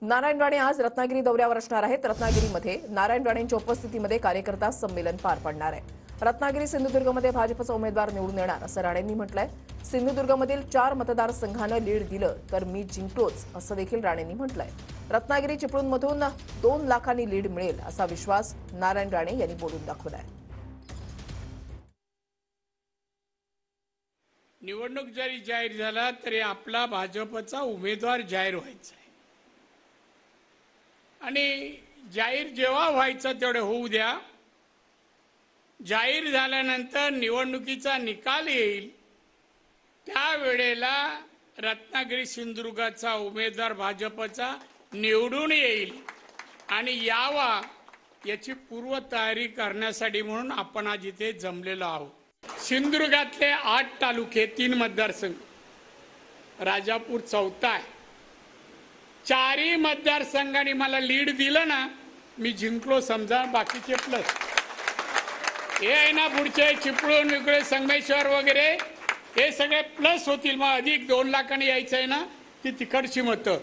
नारायण राणे आज रत्नागिरी दौऱ्यावर असणार आहेत। रत्नागिरीमध्ये नारायण राणेंच्या उपस्थितीमध्ये कार्यकर्ता संमेलन पार पडणार आहे। रत्नागिरी सिंधुदुर्गमध्ये भाजपचा उमेदवार निवडून येणार असं राणेंनी म्हटलंय। सिंधुदुर्गमधील 4 मतदारसंघांना लीड दिलं तर मी जिंकलोच असं देखील राणेंनी म्हटलंय। रत्नागिरी चिपळूणमधून 2 लाखांनी लीड मिळेल असा विश्वास नारायण राणे यांनी बोलून दाखवलाय। निवडणूक जरी जाहीर झाला तरी आपला भाजपचा उमेदवार जाहीर व्हायचा आहे आणि जाहीर जेव्हा व्हायचं तेवढे होऊ द्या। जाहीर झाल्यानंतर निवडणुकीचा निकाल येईल त्यावेळेला रत्नागिरी सिंधुदुर्गाचा उमेदवार भाजपचा निवडून येईल आणि यावा याची पूर्वतयारी करण्यासाठी म्हणून आपण आज इथे जमलेलो आहोत। सिंधुदुर्गातले 8 तालुके 3 मतदारसंघ, राजापूर 4था आहे। 4ही मतदारसंघांनी मला लीड दिलं ना, मी जिंकलो समजा। बाकीचे प्लस हे आहे ना, पुढचे चिपळूण विक्रे संगमेश्वर वगैरे हे सगळे प्लस होतील। मग अधिक 2 लाखांनी यायचं आहे ना, ती तिकडची मतं